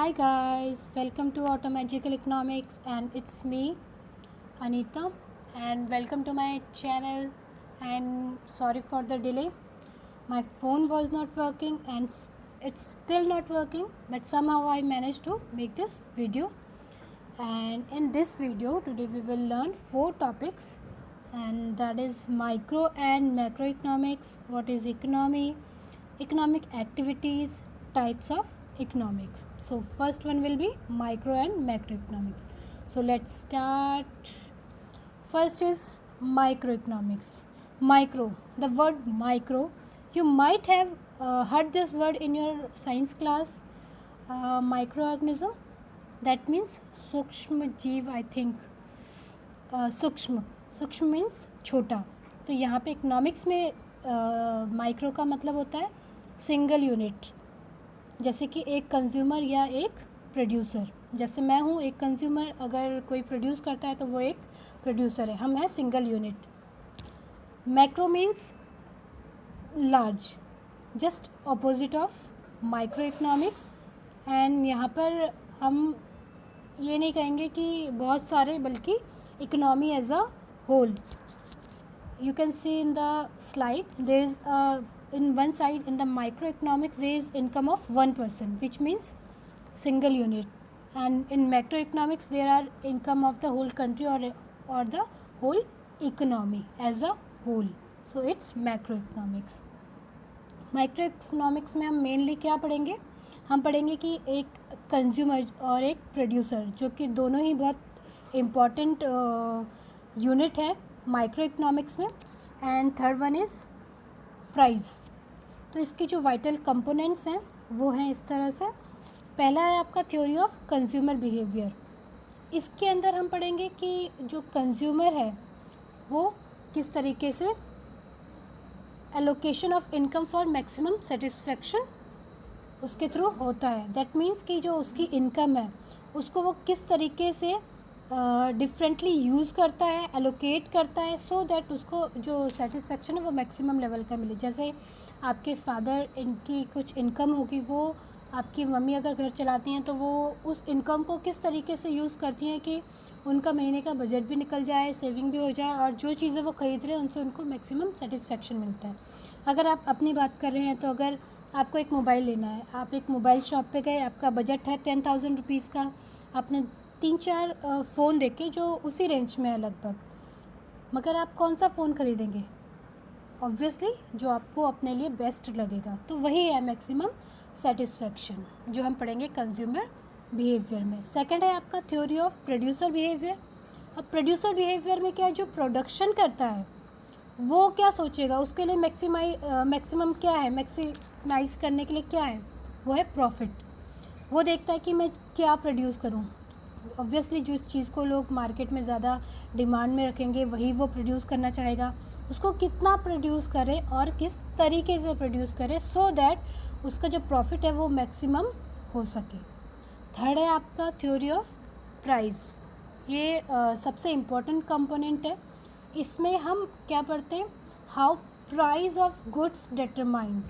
Hi guys, welcome to Automagical Economics and it's me Anita and welcome to my channel and sorry for the delay. My phone was not working and it's still not working, but somehow I managed to make this video. And in this video today we will learn four topics, and that is micro and macroeconomics, what is economy, economic activities, types of economics. So first one will be micro and macroeconomics. So let's start. First is microeconomics. Micro, the word micro, you might have heard this word in your science class. Microorganism, that means सूक्ष्म जीव, I think सूक्ष्म, सूक्ष्म means छोटा. तो यहाँ पे economics में micro का मतलब होता है सिंगल यूनिट, जैसे कि एक कंज्यूमर या एक प्रोड्यूसर. जैसे मैं हूँ एक कंज्यूमर, अगर कोई प्रोड्यूस करता है तो वो एक प्रोड्यूसर है, हम हैं single unit. Macro means large, just opposite of micro economics. And यहाँ पर हम ये नहीं कहेंगे कि बहुत सारे, बल्कि economy as a whole. You can see in the slide there is in one side in the microeconomics there is income of one person, which means single unit, and in macroeconomics there are income of the whole country or the whole economy as a whole. So it's macroeconomics. Microeconomics में हम mainly क्या पढ़ेंगे, हम पढ़ेंगे कि एक consumer और एक प्रोड्यूसर, जो कि दोनों ही बहुत इम्पॉर्टेंट यूनिट है माइक्रो इकोनॉमिक्स में. And third one is price. तो इसकी जो वाइटल कंपोनेंट्स हैं वो हैं इस तरह से. पहला है आपका थ्योरी ऑफ कंज्यूमर बिहेवियर. इसके अंदर हम पढ़ेंगे कि जो कंज्यूमर है वो किस तरीके से allocation of income for maximum satisfaction उसके थ्रू होता है. दैट मीन्स कि जो उसकी इनकम है उसको वो किस तरीके से डिफरेंटली यूज़ करता है, एलोकेट करता है, सो दैट उसको जो सेटिस्फेक्शन है वो मैक्सिमम लेवल का मिले. जैसे आपके फादर, इनकी कुछ इनकम होगी, वो आपकी मम्मी अगर घर चलाती हैं तो वो उस इनकम को किस तरीके से यूज़ करती हैं कि उनका महीने का बजट भी निकल जाए, सेविंग भी हो जाए, और जो चीज़ें वो ख़रीद रहे हैं उनसे उनको मैक्सिमम सेटिस्फेक्शन मिलता है. अगर आप अपनी बात कर रहे हैं तो अगर आपको एक मोबाइल लेना है, आप एक मोबाइल शॉप पे गए, आपका बजट है 10,000 रुपीज़ का, आपने 3-4 फ़ोन देखे जो उसी रेंज में है लगभग, मगर आप कौन सा फ़ोन ख़रीदेंगे? ऑब्वियसली जो आपको अपने लिए बेस्ट लगेगा. तो वही है मैक्सिमम सेटिस्फेक्शन, जो हम पढ़ेंगे कंज्यूमर बिहेवियर में. सेकंड है आपका थ्योरी ऑफ प्रोड्यूसर बिहेवियर. अब प्रोड्यूसर बिहेवियर में क्या है, जो प्रोडक्शन करता है वो क्या सोचेगा, उसके लिए मैक्सिमम क्या है, मैक्सिमाइज़ करने के लिए क्या है, वो है प्रॉफिट. वो देखता है कि मैं क्या प्रोड्यूस करूं. ऑब्वियसली जिस चीज़ को लोग मार्केट में ज़्यादा डिमांड में रखेंगे वही वो प्रोड्यूस करना चाहेगा. उसको कितना प्रोड्यूस करे और किस तरीके से प्रोड्यूस करे, सो दैट उसका जो प्रॉफिट है वो मैक्सिमम हो सके. थर्ड है आपका थ्योरी ऑफ प्राइस. ये सबसे इम्पोर्टेंट कंपोनेंट है. इसमें हम क्या पढ़ते हैं, how price of goods determined.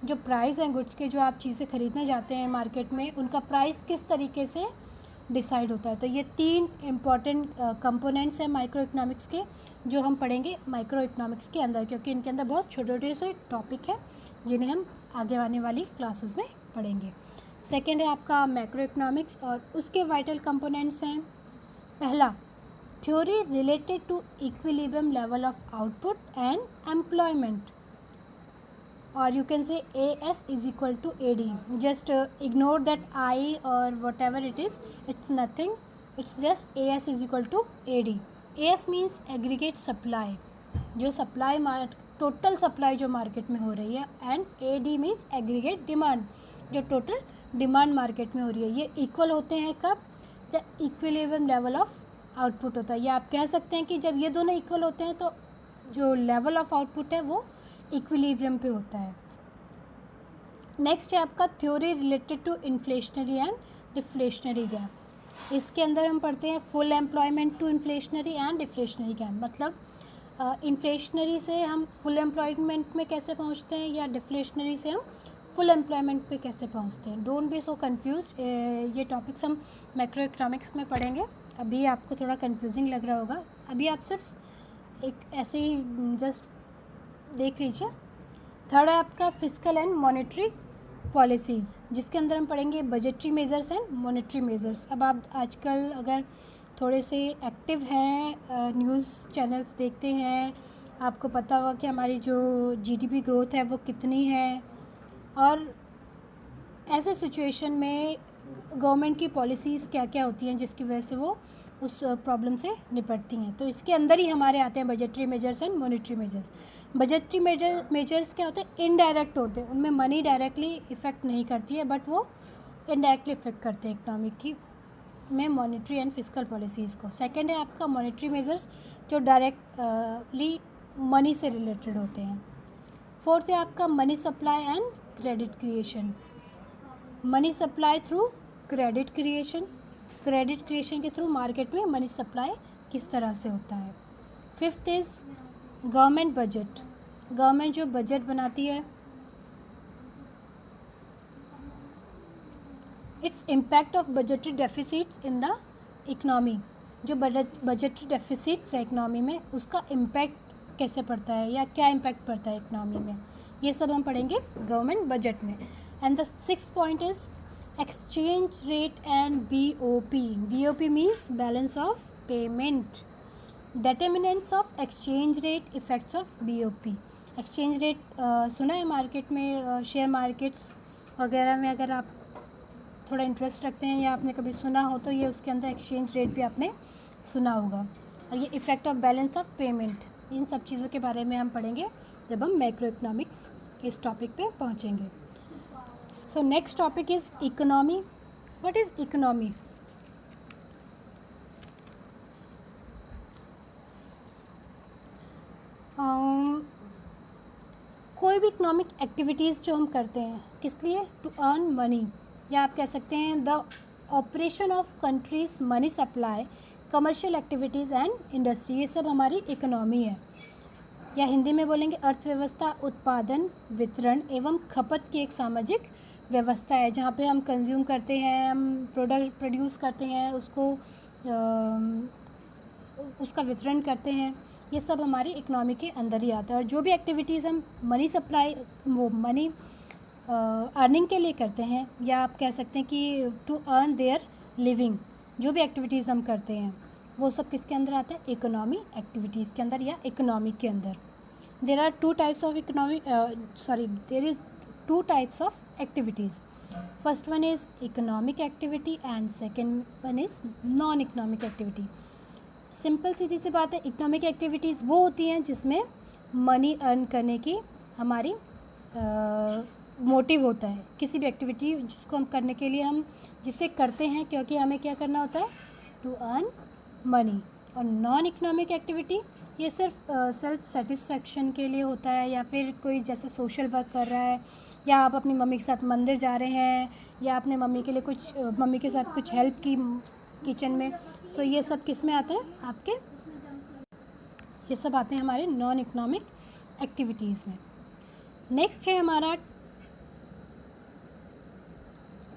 जो प्राइस हैं गुड्स के, जो आप चीज़ें ख़रीदने जाते हैं मार्केट में, उनका प्राइस किस तरीके से डिसाइड होता है. तो ये 3 इम्पॉर्टेंट कंपोनेंट्स हैं माइक्रो इकोनॉमिक्स के, जो हम पढ़ेंगे माइक्रो इकोनॉमिक्स के अंदर, क्योंकि इनके अंदर बहुत छोटे छोटे से टॉपिक हैं जिन्हें हम आगे आने वाली क्लासेस में पढ़ेंगे. सेकेंड है आपका मैक्रो इकोनॉमिक्स, और उसके वाइटल कंपोनेंट्स हैं. पहला, theory related to equilibrium level of output and employment, or you can say AS is equal to AD. Just ignore that I or whatever it is, it's nothing, it's just AS is equal to AD. AS means aggregate supply, जो supply total supply जो market में हो रही है, and AD means aggregate demand, जो total demand market में हो रही है. ये इक्वल होते हैं कब, जब इक्विलिब्रियम लेवल ऑफ आउटपुट होता है. या आप कह सकते हैं कि जब ये दोनों इक्वल होते हैं तो जो लेवल ऑफ आउटपुट है वो इक्विलिब्रियम पे होता है. नेक्स्ट है आपका theory related to inflationary and deflationary gap. इसके अंदर हम पढ़ते हैं full employment to inflationary and deflationary gap. मतलब इन्फ्लेशनरी से हम फुल एम्प्लॉयमेंट में कैसे पहुंचते हैं, या डिफ्लेशनरी से हम फुल एम्प्लॉयमेंट पे कैसे पहुंचते हैं। डोंट बी सो कंफ्यूज, ये टॉपिक्स हम मैक्रो इकोनॉमिक्स में पढ़ेंगे। अभी आपको थोड़ा कंफ्यूजिंग लग रहा होगा, अभी आप सिर्फ एक ऐसे ही जस्ट देख लीजिए। थर्ड है आपका फिस्कल एंड मॉनेटरी पॉलिसीज़, जिसके अंदर हम पढ़ेंगे budgetary measures and monetary measures. अब आप आजकल अगर थोड़े से एक्टिव हैं, न्यूज़ चैनल्स देखते हैं, आपको पता होगा कि हमारी जो जीडीपी ग्रोथ है वो कितनी है, और ऐसे सिचुएशन में गवर्नमेंट की पॉलिसीज़ क्या क्या होती हैं जिसकी वजह से वो उस प्रॉब्लम से निपटती हैं। तो इसके अंदर ही हमारे आते हैं budgetary measures and monetary measures. Budgetary measures क्या होते हैं, इनडायरेक्ट होते हैं, उनमें मनी डायरेक्टली इफ़ेक्ट नहीं करती है, बट वो इनडायरेक्टली इफ़ेक्ट करते हैं इकोनॉमिक की में मॉनेटरी एंड फिस्कल पॉलिसीज़ को। सेकंड है आपका मॉनेटरी मेजर्स, जो डायरेक्टली मनी से रिलेटेड होते हैं। फोर्थ है आपका money supply and credit creation, money supply through credit creation, credit creation के थ्रू मार्केट में मनी सप्लाई किस तरह से होता है। Fifth is government budget, government जो बजट बनाती है, its impact of budgetary deficits in the economy, जो बजटरी डेफिसिट्स है इकनॉमी में उसका इम्पैक्ट कैसे पड़ता है या क्या इम्पैक्ट पड़ता है इकनॉमी में, ये सब हम पढ़ेंगे गवर्नमेंट बजट में। And the sixth point is exchange rate and BOP, BOP means balance of payment, determinants of exchange rate, effects of BOP. Exchange rate सुना है मार्केट में, शेयर मार्केट्स वगैरह में अगर आप थोड़ा इंटरेस्ट रखते हैं या आपने कभी सुना हो तो ये उसके अंदर एक्सचेंज रेट भी आपने सुना होगा। और ये effect of balance of payment, इन सब चीज़ों के बारे में हम पढ़ेंगे जब हम मैक्रो इकोनॉमिक्स के इस टॉपिक पे पहुँचेंगे। So next topic is economy. What is economy? कोई भी इकोनॉमिक एक्टिविटीज़ जो हम करते हैं किस लिए, टू अर्न मनी, या आप कह सकते हैं the operation of countries money supply, commercial activities and industry, ये सब हमारी इकोनॉमी है। या हिंदी में बोलेंगे अर्थव्यवस्था उत्पादन, वितरण एवं खपत की एक सामाजिक व्यवस्था है, जहाँ पे हम कंज्यूम करते हैं, हम प्रोडक्ट प्रोड्यूस करते हैं, उसका वितरण करते हैं, ये सब हमारी इकोनॉमी के अंदर ही आता है। और जो भी एक्टिविटीज़ हम मनी सप्लाई, वो मनी अर्निंग के लिए करते हैं, या आप कह सकते हैं कि टू अर्न देयर लिविंग, जो भी एक्टिविटीज़ हम करते हैं वो सब किसके अंदर आता है, इकोनॉमी एक्टिविटीज़ के अंदर या इकोनॉमिक के अंदर। There is two types of activities. First one is economic activity and second one is non economic activity. Simple सीधी सी बात है, इकोनॉमिक एक्टिविटीज़ वो होती हैं जिसमें मनी अर्न करने की हमारी मोटिव होता है, किसी भी एक्टिविटी जिसको हम करने के लिए हम जिसे करते हैं क्योंकि हमें क्या करना होता है, टू अर्न मनी। और नॉन इकोनॉमिक एक्टिविटी ये सिर्फ सेल्फ सेटिस्फेक्शन के लिए होता है, या फिर कोई जैसे सोशल वर्क कर रहा है, या आप अपनी मम्मी के साथ मंदिर जा रहे हैं, या आपने मम्मी के साथ कुछ हेल्प की किचन में, सो ये सब किस में आते हैं आपके, ये सब आते हैं हमारे नॉन इकोनॉमिक एक्टिविटीज़ में। नेक्स्ट है हमारा,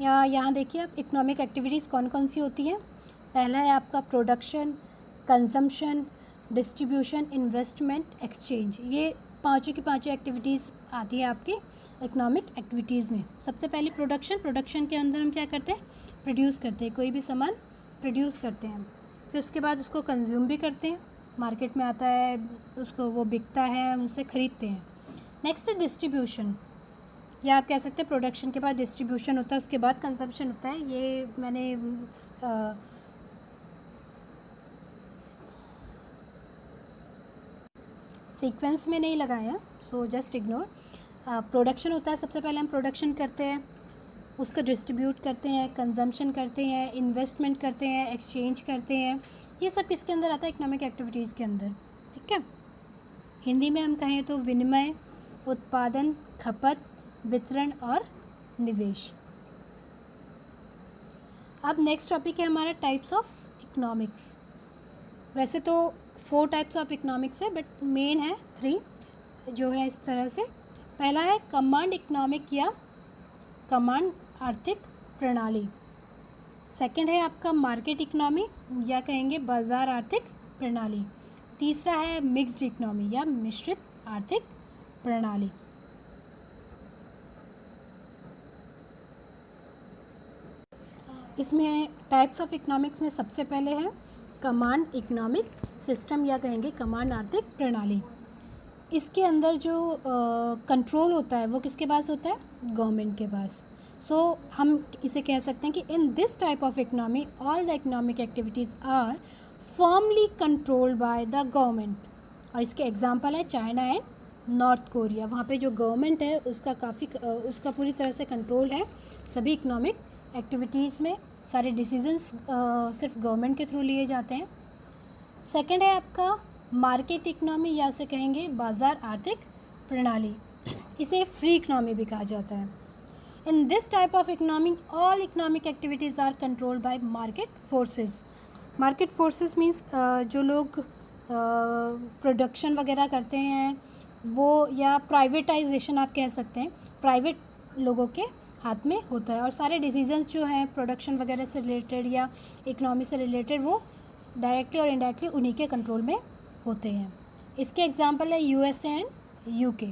यहाँ देखिए आप इकोनॉमिक एक्टिविटीज़ कौन कौन सी होती हैं। पहला है आपका production, consumption, distribution, investment, exchange, ये पांचों की पांचों एक्टिविटीज़ आती है आपकी इकोनॉमिक एक्टिविटीज़ में। सबसे पहले प्रोडक्शन के अंदर हम क्या करते हैं, प्रोड्यूस करते हैं, कोई भी सामान प्रोड्यूस करते हैं, फिर उसके बाद उसको कंज्यूम भी करते हैं, मार्केट में आता है, उसको वो बिकता है, हम उसे ख़रीदते हैं। नेक्स्ट है डिस्ट्रीब्यूशन, या आप कह सकते हैं प्रोडक्शन के बाद डिस्ट्रीब्यूशन होता है, उसके बाद कंजम्पशन होता है। ये मैंने सीक्वेंस में नहीं लगाया, सो जस्ट इग्नोर। प्रोडक्शन होता है, सबसे पहले हम प्रोडक्शन करते हैं, उसको डिस्ट्रीब्यूट करते हैं, कंजम्पशन करते हैं, इन्वेस्टमेंट करते हैं, एक्सचेंज करते हैं, ये सब किसके अंदर आता है, इकोनॉमिक एक्टिविटीज़ के अंदर। ठीक है, हिंदी में हम कहें तो विनिमय, उत्पादन, खपत, वितरण और निवेश। अब नेक्स्ट टॉपिक है हमारा टाइप्स ऑफ इकोनॉमिक्स। वैसे तो 4 टाइप्स ऑफ इकोनॉमिक्स है, बट मेन है 3 जो है इस तरह से। पहला है कमांड इकोनॉमिक या कमांड आर्थिक प्रणाली। सेकंड है आपका मार्केट इकोनॉमी या कहेंगे बाजार आर्थिक प्रणाली। तीसरा है मिक्स्ड इकोनॉमी या मिश्रित आर्थिक प्रणाली। इसमें टाइप्स ऑफ इकोनॉमिक्स में सबसे पहले है कमांड इकोनॉमिक सिस्टम या कहेंगे कमांड आर्थिक प्रणाली। इसके अंदर जो कंट्रोल होता है वो किसके पास होता है? गवर्नमेंट के पास। सो हम इसे कह सकते हैं कि in this type of economy all the economic activities are firmly controlled by the government. और इसके एग्जांपल है चाइना एंड नॉर्थ कोरिया। वहाँ पे जो गवर्नमेंट है उसका पूरी तरह से कंट्रोल है सभी इकोनॉमिक एक्टिविटीज़ में। सारे डिसीजंस सिर्फ गवर्नमेंट के थ्रू लिए जाते हैं। सेकंड है आपका मार्केट इकोनॉमी या उसे कहेंगे बाजार आर्थिक प्रणाली। इसे फ्री इकोनॉमी भी कहा जाता है। In this type of economy all economic activities are controlled by market forces. Market forces means जो लोग प्रोडक्शन वगैरह करते हैं वो, या प्राइवेटाइजेशन आप कह सकते हैं, प्राइवेट लोगों के हाथ में होता है। और सारे डिसीजंस जो हैं प्रोडक्शन वगैरह से रिलेटेड या इकोनॉमी से रिलेटेड वो डायरेक्टली और इनडायरेक्टली उन्हीं के कंट्रोल में होते हैं। इसके एग्जांपल है यूएसए एंड यूके।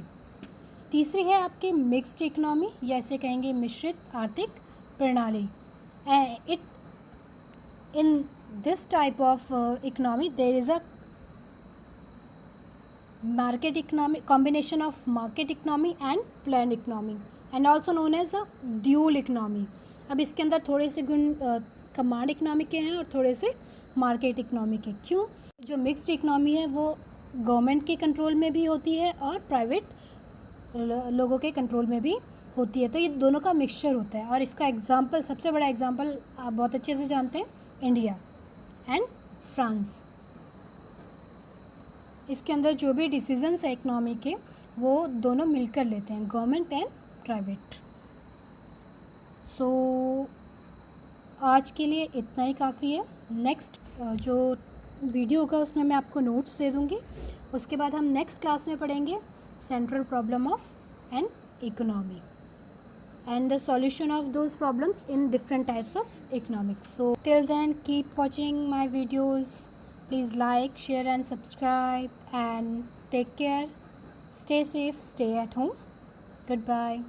तीसरी है आपकी मिक्स्ड इकोनॉमी या इसे कहेंगे मिश्रित आर्थिक प्रणाली। It in this type of economy there is a market economy combination of market economy and plan economy and also known as a dual economy. अब इसके अंदर थोड़े से गुण कमांड इकोनॉमी के हैं और थोड़े से मार्केट इकोनॉमी के। क्यों? जो मिक्स्ड इकोनॉमी है वो गवर्नमेंट के कंट्रोल में भी होती है और प्राइवेट लोगों के कंट्रोल में भी होती है। तो ये दोनों का मिक्सचर होता है। और इसका एग्जांपल, सबसे बड़ा एग्जांपल आप बहुत अच्छे से जानते हैं, इंडिया एंड फ्रांस। इसके अंदर जो भी डिसीजंस है इकोनॉमी के वो दोनों मिलकर लेते हैं, गवर्नमेंट एंड प्राइवेट। सो आज के लिए इतना ही काफ़ी है। नेक्स्ट जो वीडियो होगा उसमें मैं आपको नोट्स दे दूँगी। उसके बाद हम नेक्स्ट क्लास में पढ़ेंगे central problem of an economy and the solution of those problems in different types of economics. So till then, keep watching my videos. Please like, share and subscribe and take care. Stay safe, stay at home. Goodbye.